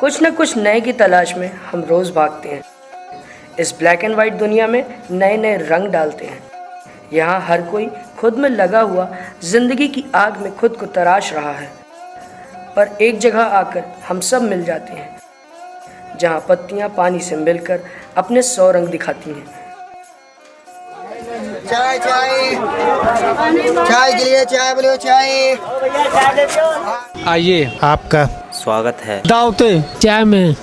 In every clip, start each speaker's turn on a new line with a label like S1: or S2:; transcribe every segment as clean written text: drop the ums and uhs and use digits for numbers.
S1: कुछ न कुछ नए की तलाश में हम रोज भागते हैं। इस ब्लैक एंड वाइट दुनिया में नए नए रंग डालते हैं। यहाँ हर कोई खुद में लगा हुआ जिंदगी की आग में खुद को तराश रहा है, पर एक जगह आकर हम सब मिल जाते हैं, जहाँ पत्तियाँ पानी से मिलकर अपने 100 रंग दिखाती हैं।
S2: चाय चाय चाय के लिए चाय बोलो चाय।
S3: आइए,
S4: आपका
S5: स्वागत है।
S3: दावते चाय में।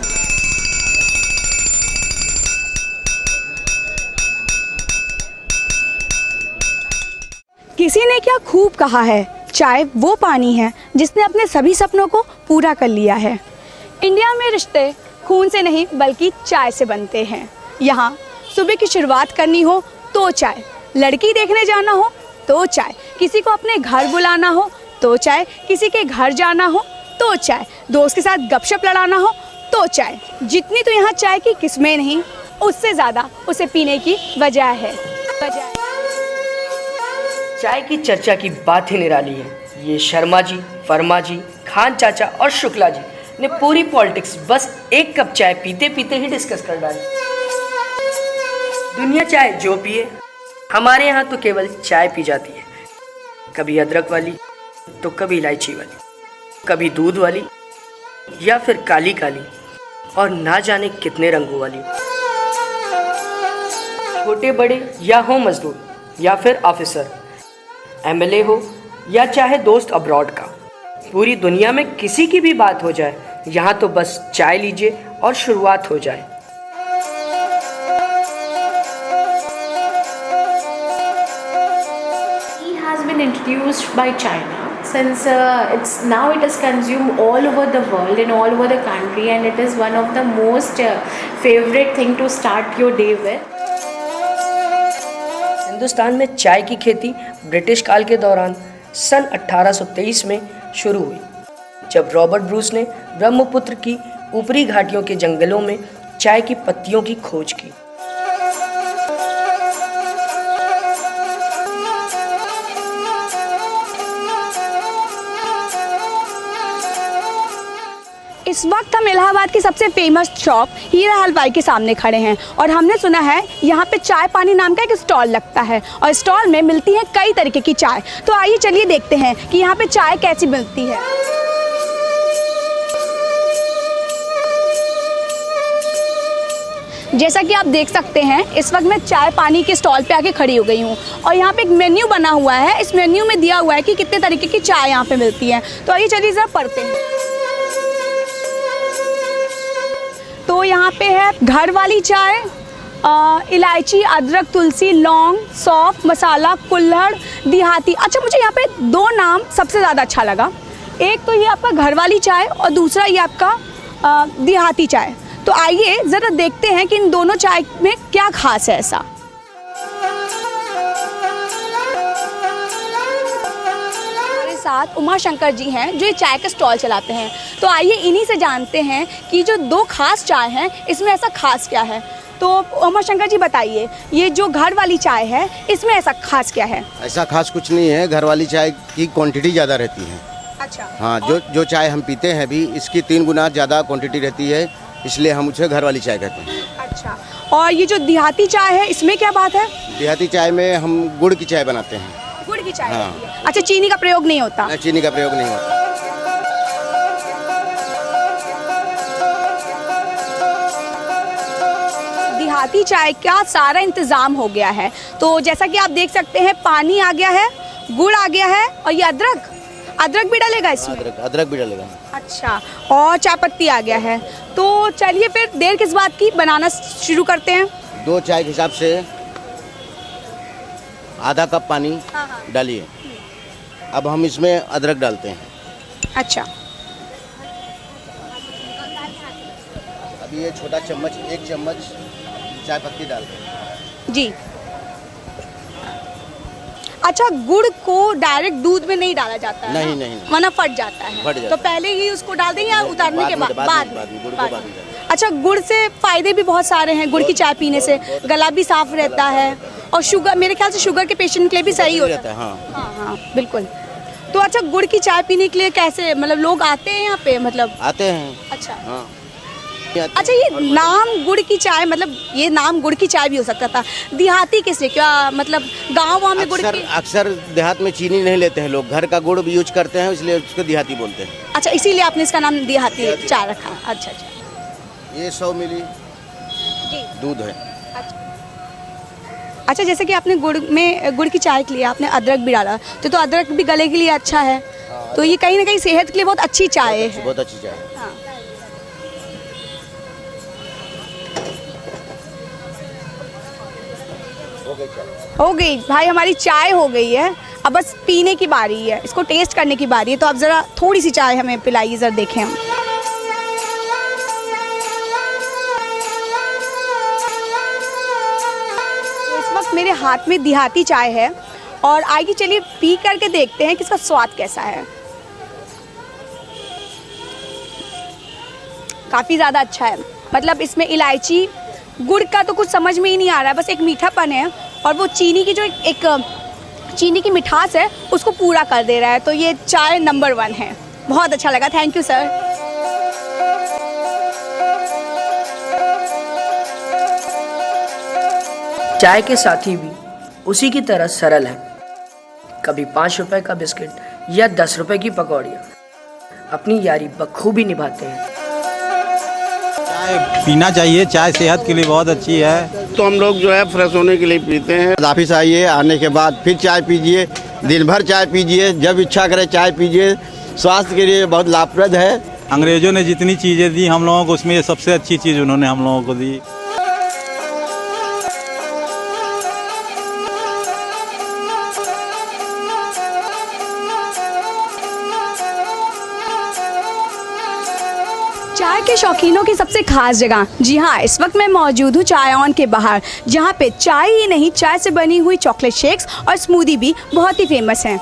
S6: किसी ने क्या खूब कहा है, चाय वो पानी है जिसने अपने सभी सपनों को पूरा कर लिया है। इंडिया में रिश्ते खून से नहीं बल्कि चाय से बनते हैं। यहाँ सुबह की शुरुआत करनी हो तो चाय, लड़की देखने जाना हो तो चाय, किसी को अपने घर बुलाना हो तो चाय, किसी के घर जाना हो तो चाय, दोस्त के साथ गपशप लड़ाना हो तो चाय। जितनी तो यहाँ चाय की किस्में नहीं, उससे ज़्यादा उसे पीने की वजह है।
S1: चाय की चर्चा की बात ही निराली है। ये शर्मा जी, वर्मा जी, खान चाचा और शुक्ला जी ने पूरी पॉलिटिक्स बस एक कप चाय पीते पीते ही डिस्कस कर डाली। दुनिया चाय जो पिए, हमारे यहाँ तो केवल चाय पी जाती है। कभी अदरक वाली तो कभी इलायची वाली, कभी दूध वाली या फिर काली काली, और ना जाने कितने रंगों वाली। छोटे बड़े या हो मजदूर या फिर ऑफिसर, एमएलए हो या चाहे दोस्त अब्रॉड का, पूरी दुनिया में किसी की भी बात हो जाए, यहाँ तो बस चाय लीजिए और शुरुआत हो जाए।
S7: Introduced by China, since it is consumed all over the world and all over the country, and it is one of the most favorite thing to start your day with.
S1: Hindustan में चाय की खेती ब्रिटिश काल के दौरान सन 1823 में शुरू हुई, जब रॉबर्ट ब्रूस ने ब्रह्मपुत्र की ऊपरी घाटियों के जंगलों में चाय की पत्तियों की खोज की।
S6: इस वक्त हम इलाहाबाद की सबसे फेमस शॉप हीरा हलवाई के सामने खड़े हैं और हमने सुना है यहाँ पे चाय पानी नाम का एक स्टॉल लगता है और स्टॉल में मिलती है कई तरीके की चाय। तो आइए चलिए देखते हैं कि यहाँ पे चाय कैसी मिलती है। जैसा कि आप देख सकते हैं, इस वक्त मैं चाय पानी के स्टॉल पे आके खड़ी हो गई हूँ और यहाँ पे एक मेन्यू बना हुआ है। इस मेन्यू में दिया हुआ है कि कितने तरीके की चाय यहाँ पे मिलती है। तो आइए चलिए ज़रा पढ़ते हैं। तो यहाँ पे है घर वाली चाय, इलायची, अदरक, तुलसी, लौंग, सौंफ, मसाला, कुल्हड़, देहाती। अच्छा, मुझे यहाँ पे 2 नाम सबसे ज़्यादा अच्छा लगा। एक तो ये आपका घर वाली चाय और दूसरा ये आपका देहाती चाय। तो आइए ज़रा देखते हैं कि इन दोनों चाय में क्या खास है ऐसा। साथ उमा शंकर जी हैं जो ये चाय का स्टॉल चलाते हैं। तो आइए इन्हीं से जानते हैं कि जो 2 खास चाय हैं इसमें ऐसा खास क्या है। तो उमा शंकर जी बताइए, ये जो घर वाली चाय है इसमें ऐसा खास क्या है?
S4: ऐसा खास कुछ नहीं है, घर वाली चाय की क्वांटिटी ज़्यादा रहती है।
S6: अच्छा।
S4: हाँ, जो चाय हम पीते हैं भी इसकी 3 गुना ज़्यादा क्वांटिटी रहती है, इसलिए हम उसे घर वाली चाय कहते हैं।
S6: अच्छा, और ये जो देहाती चाय है इसमें क्या बात है?
S4: देहाती चाय में हम गुड़ की चाय बनाते हैं।
S6: गुड़ की चाय?
S4: हाँ।
S6: अच्छा, चीनी का प्रयोग नहीं होता?
S4: ना, चीनी का प्रयोग नहीं होता।
S6: देहाती चाय का सारा इंतज़ाम हो गया है। तो जैसा कि आप देख सकते हैं, पानी आ गया है, गुड़ आ गया है और ये अदरक भी डालेगा इसमें?
S4: अदरक भी डालेगा।
S6: अच्छा, और चाय पत्ती आ गया है। तो चलिए फिर देर किस बात की, बनाना शुरू करते हैं।
S4: 2 चाय के हिसाब से आधा कप पानी डालिए। अब हम इसमें अदरक डालते हैं।
S6: अच्छा,
S4: अभी ये छोटा चम्मच, 1 चम्मच चाय पत्ती डालते हैं
S6: जी। अच्छा, गुड़ को डायरेक्ट दूध में नहीं डाला जाता है?
S4: नहीं,
S6: वरना फट जाता है। तो पहले ही उसको डाल दें या उतारने के बाद? बाद। अच्छा, गुड़ से फायदे भी बहुत सारे हैं। गुड़ की चाय पीने से गला भी साफ रहता है और शुगर, मेरे ख्याल से शुगर के पेशेंट के लिए भी सही होता है। हाँ, बिल्कुल। तो अच्छा, गुड़ की चाय पीने के लिए कैसे, मतलब लोग आते हैं यहाँ पे? मतलब
S4: आते हैं।
S6: अच्छा,
S4: हाँ।
S6: अच्छा, ये नाम गुड़ की चाय, मतलब ये नाम गुड़ की चाय भी हो सकता था, देहाती किसने, क्या मतलब गाँव में गुड़ की?
S4: अक्सर देहात में चीनी नहीं लेते हैं लोग, घर का गुड़ भी यूज करते हैं, इसलिए उसको देहाती बोलते हैं।
S6: अच्छा, इसीलिए आपने इसका नाम देहाती चाय रखा। अच्छा अच्छा।
S4: ये 100 मिली दूध है।
S6: अच्छा, जैसे कि आपने गुड़ की चाय के लिए आपने अदरक भी डाला, तो अदरक भी गले के लिए अच्छा है, तो ये कहीं ना कहीं सेहत के लिए बहुत अच्छी चाय है।
S4: बहुत अच्छी चाय है।
S6: हाँ। हो गई भाई, हमारी चाय हो गई है, अब बस पीने की बारी है, इसको टेस्ट करने की बारी है। तो अब ज़रा थोड़ी सी चाय हमें पिलाइए, ज़रा देखें हम। तो इस वक्त मेरे हाथ में देहाती चाय है और आइए चलिए पी करके देखते हैं कि इसका स्वाद कैसा है। काफ़ी ज़्यादा अच्छा है, मतलब इसमें इलायची गुड़ का तो कुछ समझ में ही नहीं आ रहा है, बस एक मीठापन है और वो चीनी की जो एक चीनी की मिठास है उसको पूरा कर दे रहा है। तो ये चाय नंबर 1 है, बहुत अच्छा लगा, थैंक यू सर।
S1: चाय के साथी भी उसी की तरह सरल हैं। कभी 5 रुपए का बिस्किट या 10 रुपए की पकौड़ियाँ अपनी यारी बखूबी निभाते हैं।
S3: चाय पीना चाहिए, चाय सेहत के लिए बहुत अच्छी है।
S5: तो हम लोग जो है फ्रेश होने के लिए पीते हैं।
S4: ऑफिस आइए, आने के बाद फिर चाय पीजिए, दिन भर चाय पीजिए, जब इच्छा करे चाय पीजिए, स्वास्थ्य के लिए बहुत लाभप्रद है।
S3: अंग्रेजों ने जितनी चीज़ें दी हम लोगों को, उसमें ये सबसे अच्छी चीज़ उन्होंने हम लोगों को दी।
S6: चाय के शौकीनों की सबसे खास जगह, जी हाँ, इस वक्त मैं मौजूद हूँ चायऑन के बाहर, जहाँ पे चाय ही नहीं, चाय से बनी हुई चॉकलेट शेक्स और स्मूदी भी बहुत ही फेमस हैं।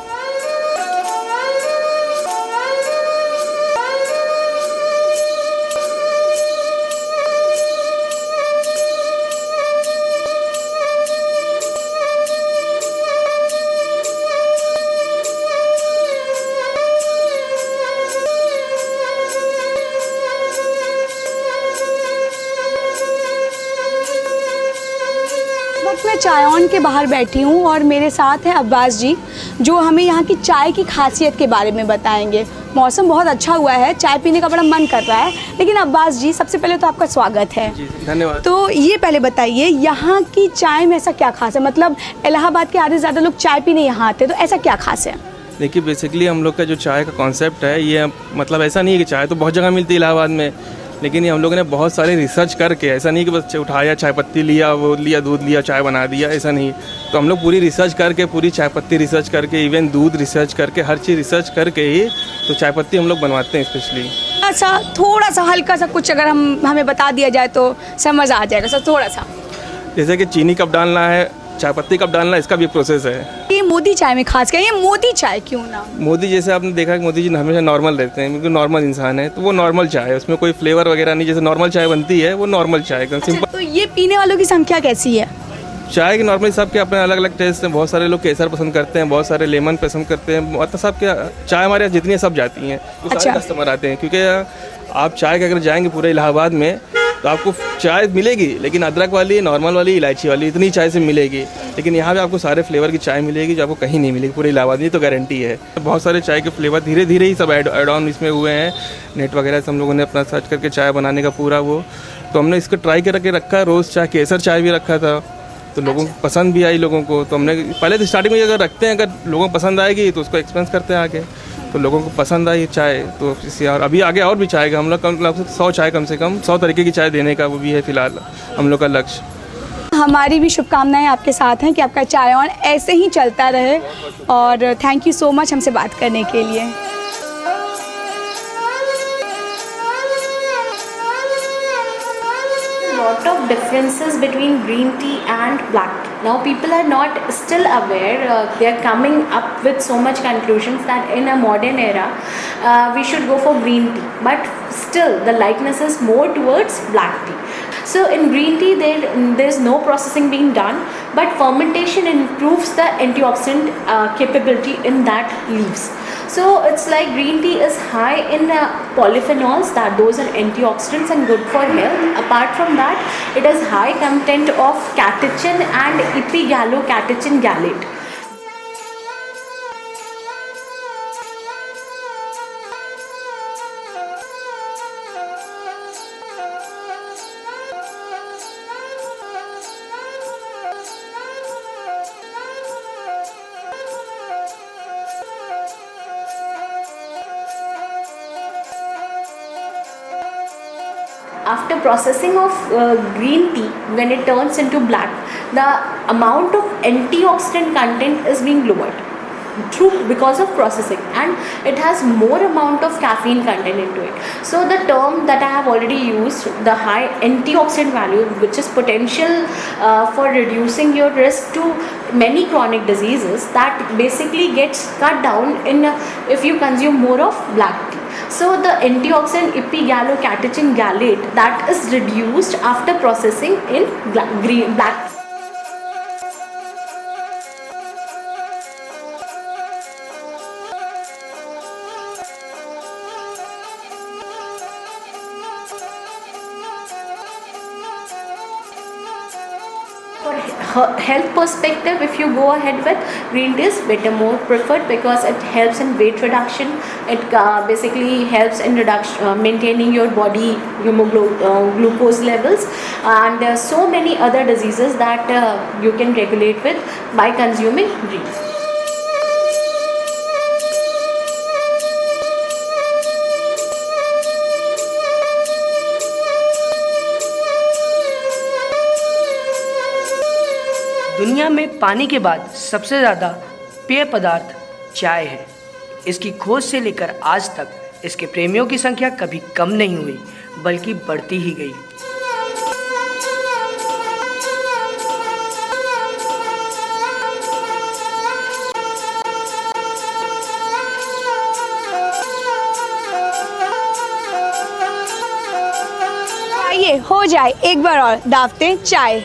S6: मैं चायऑन के बाहर बैठी हूँ और मेरे साथ हैं अब्बास जी, जो हमें यहाँ की चाय की खासियत के बारे में बताएंगे। मौसम बहुत अच्छा हुआ है, चाय पीने का बड़ा मन कर रहा है। लेकिन अब्बास जी, सबसे पहले तो आपका स्वागत है।
S5: जी, धन्यवाद।
S6: तो ये पहले बताइए, यहाँ की चाय में ऐसा क्या खास है? मतलब इलाहाबाद के आधे से ज़्यादा लोग चाय पीने यहाँ आते हैं, तो ऐसा क्या खास है?
S5: देखिए, बेसिकली हम लोग का जो चाय का कॉन्सेप्ट है, ये मतलब ऐसा नहीं है कि चाय तो बहुत जगह मिलती है इलाहाबाद में, लेकिन ये हम लोगों ने बहुत सारे रिसर्च करके, ऐसा नहीं कि बस उठाया चाय पत्ती लिया, वो लिया, दूध लिया, चाय बना दिया, ऐसा नहीं। तो हम लोग पूरी रिसर्च करके, पूरी चाय पत्ती रिसर्च करके, इवन दूध रिसर्च करके, हर चीज़ रिसर्च करके ही तो चाय पत्ती हम लोग बनवाते हैं स्पेशली।
S6: अच्छा, थोड़ा सा हल्का सा कुछ अगर हमें बता दिया जाए तो समझ आ जाएगा सर, थोड़ा सा।
S5: जैसे कि चीनी कब डालना है, चाय पत्ती कब डालना है, इसका भी प्रोसेस है।
S6: ये मोदी चाय में खास कर, ये मोदी चाय क्यों ना?
S5: मोदी, जैसे आपने देखा कि मोदी जी हमेशा नॉर्मल रहते हैं, क्योंकि नॉर्मल इंसान है, तो वो नॉर्मल चाय है, उसमें कोई फ्लेवर वगैरह नहीं। जैसे नॉर्मल चाय बनती है, वो नॉर्मल चाय एकदम सिंपल।
S6: तो ये पीने वालों की संख्या कैसी है?
S5: चाय के नॉर्मली सबके अपने अलग अलग टेस्ट हैं। बहुत सारे लोग केसर पसंद करते हैं, बहुत सारे लेमन पसंद करते हैं, मतलब सबके चाय हमारे यहाँ जितनी सब जाती हैं, वो सारे कस्टमर आते हैं। क्योंकि आप चाय के अगर जाएंगे पूरे इलाहाबाद में तो आपको चाय मिलेगी, लेकिन अदरक वाली, नॉर्मल वाली, इलायची वाली, इतनी चाय से मिलेगी। लेकिन यहाँ पे आपको सारे फ्लेवर की चाय मिलेगी जो आपको कहीं नहीं मिलेगी पूरे इलाहाबाद में, तो गारंटी है। बहुत सारे चाय के फ्लेवर धीरे धीरे ही सब ऐड ऑन इसमें हुए हैं। नेट वगैरह से हम लोगों ने अपना सर्च करके चाय बनाने का पूरा वो, तो हमने इसको ट्राई करके रखा। रोज़ चाय, केसर चाय भी रखा था, तो लोगों को पसंद भी आई लोगों को। तो हमने पहले तो स्टार्टिंग में अगर रखते हैं, अगर लोगों को पसंद आएगी तो उसको एक्सपेंस करते हैं आगे। तो लोगों को पसंद आई चाय, तो इससे और अभी आगे और भी चाय का हम लोग 100 चाय, कम से कम 100 तरीके की चाय देने का वो भी है फिलहाल हम लोग का लक्ष्य।
S6: हमारी भी शुभकामनाएं आपके साथ हैं कि आपका चायऑन ऐसे ही चलता रहे, और थैंक यू सो मच हमसे बात करने के लिए।
S7: Lot of differences between green tea and black tea. Now people are not still aware. They are coming up with so much conclusions that in a modern era we should go for green tea, but still the likeness is more towards black tea. So in green tea there's no processing being done, but fermentation improves the antioxidant capability in that leaves. So it's like green tea is high in polyphenols, that those are antioxidants and good for health. Apart from that, it has high content of catechin and epigallocatechin gallate. After processing of green tea, when it turns into black, the amount of antioxidant content is being lowered because of processing, and it has more amount of caffeine content into it. So the term that I have already used, the high antioxidant value, which is potential for reducing your risk to many chronic diseases, that basically gets cut down in if you consume more of black tea. So the antioxidant epigallocatechin gallate, that is reduced after processing in black. For health perspective, if you go ahead with green tea, is better, more preferred, because it helps in weight reduction. It basically helps in maintaining your body glucose levels, and so many other diseases that you can regulate with by consuming green tea.
S1: दुनिया में पानी के बाद सबसे ज़्यादा पेय पदार्थ चाय है। इसकी खोज से लेकर आज तक इसके प्रेमियों की संख्या कभी कम नहीं हुई, बल्कि बढ़ती ही गई।
S6: आइए हो जाए एक बार और दावतें चाय।